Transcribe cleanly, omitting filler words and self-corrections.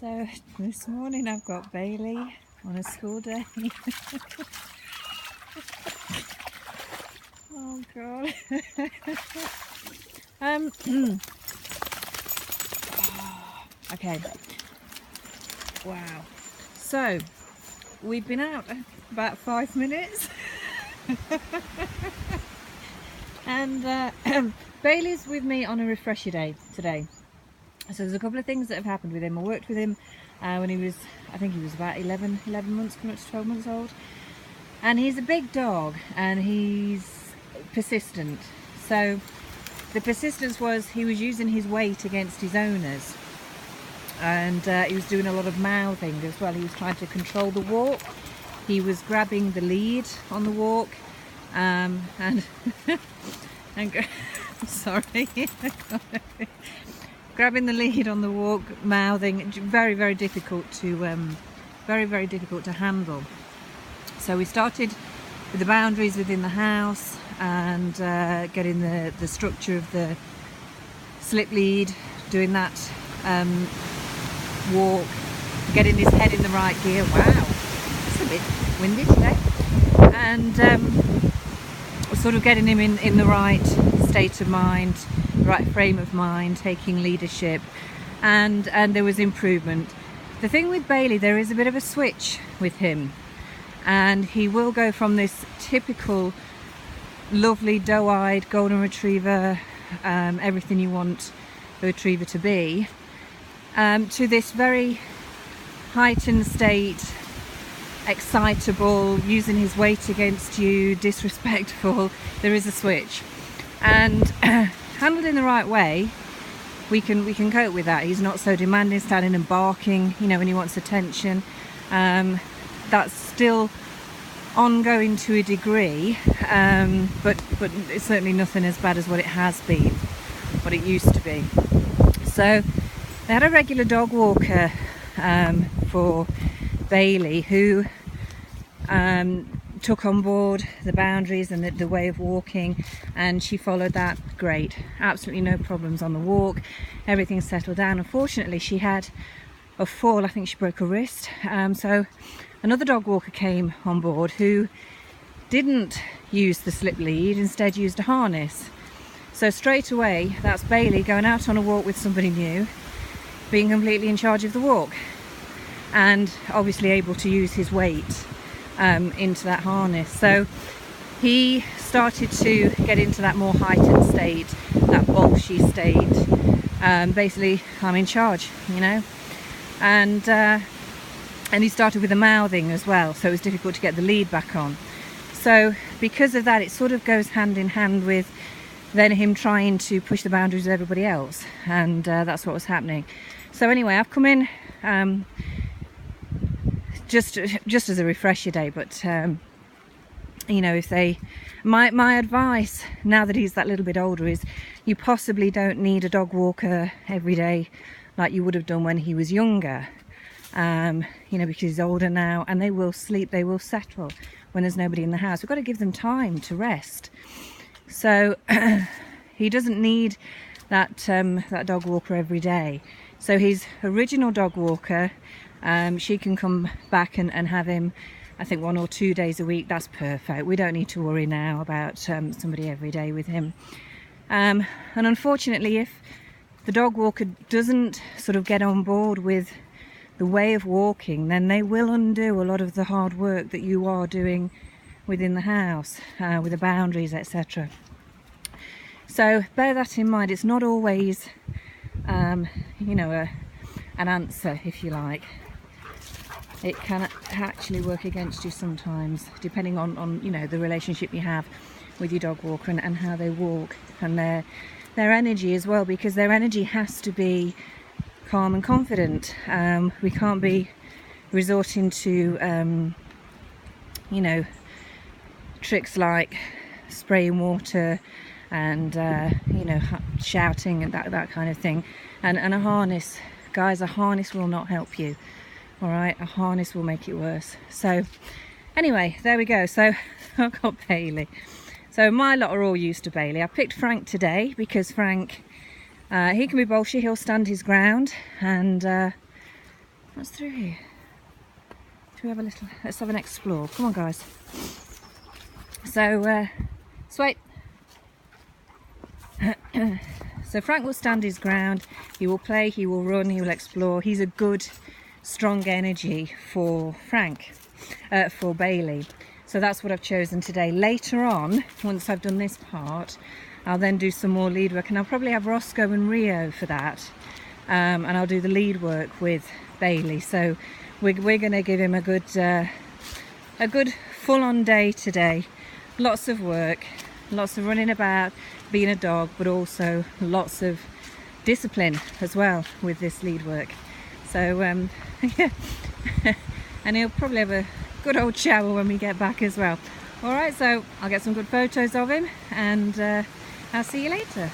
So this morning I've got Bailey on a school day. Oh God. Okay. Wow. So we've been out about 5 minutes. And Bailey's with me on a refresher day today. So there's a couple of things that have happened with him. I worked with him when he was, I think he was about 11 months, coming up to 12 months old. And he's a big dog and he's persistent. So the persistence was he was using his weight against his owners. And he was doing a lot of mouthing as well. He was trying to control the walk. He was grabbing the lead on the walk. And sorry. Grabbing the lead on the walk, mouthing, very, very difficult to handle. So we started with the boundaries within the house and getting the structure of the slip lead, doing that walk, getting his head in the right gear. Wow, it's a bit windy today. And sort of getting him in the right state of mind, right frame of mind, taking leadership, and there was improvement. The thing with Bailey, there is a bit of a switch with him, and he will go from this typical lovely doe-eyed golden retriever, everything you want a retriever to be, to this very heightened state, excitable, using his weight against you, disrespectful. There is a switch, and handled in the right way, we can cope with that. He's not so demanding, standing and barking, you know, when he wants attention. That's still ongoing to a degree, but it's certainly nothing as bad as what it has been, what it used to be. So they had a regular dog walker for Bailey, who took on board the boundaries and the way of walking, and she followed that great. Absolutely no problems on the walk. Everything settled down. Unfortunately, she had a fall. I think she broke her wrist. So another dog walker came on board who didn't use the slip lead, instead used a harness. So straight away, that's Bailey going out on a walk with somebody new, being completely in charge of the walk, and obviously able to use his weight into that harness. So he started to get into that more heightened state, that bolshy state. Basically, I'm in charge, you know. And he started with the mouthing as well, so it was difficult to get the lead back on. So because of that, it sort of goes hand in hand with then him trying to push the boundaries with everybody else, and that's what was happening. So anyway, I've come in just as a refresher day, but you know, if they, my advice now that he's that little bit older is you possibly don't need a dog walker every day like you would have done when he was younger, you know, because he's older now, and they will sleep, they will settle when there's nobody in the house. We've got to give them time to rest. So he doesn't need that dog walker every day. So his original dog walker, she can come back and have him, I think 1 or 2 days a week. That's perfect. We don't need to worry now about somebody every day with him. And unfortunately, if the dog walker doesn't sort of get on board with the way of walking, then they will undo a lot of the hard work that you are doing within the house, with the boundaries, etc. So bear that in mind. It's not always you know, an answer, if you like. It can actually work against you sometimes, depending on you know, the relationship you have with your dog walker and how they walk, and their energy as well, because their energy has to be calm and confident. We can't be resorting to you know, tricks like spraying water and you know, shouting and that kind of thing. And a harness, guys, a harness will not help you. All right, a harness will make it worse. So anyway, there we go. So I've got Bailey. So my lot are all used to Bailey. I picked Frank today because Frank, he can be bolshy, he'll stand his ground, and What's through here? Should we have a little, let's have an explore. Come on guys. So, sweet. So Frank will stand his ground, he will play, he will run, he will explore. He's a good, strong energy for Frank, for Bailey. So that's what I've chosen today. Later on, once I've done this part, I'll then do some more lead work, and I'll probably have Roscoe and Rio for that. And I'll do the lead work with Bailey. So we're going to give him a good full-on day today. Lots of work, lots of running about, being a dog, but also lots of discipline as well with this lead work. So yeah, and he'll probably have a good old shower when we get back as well. All right, so I'll get some good photos of him, and I'll see you later.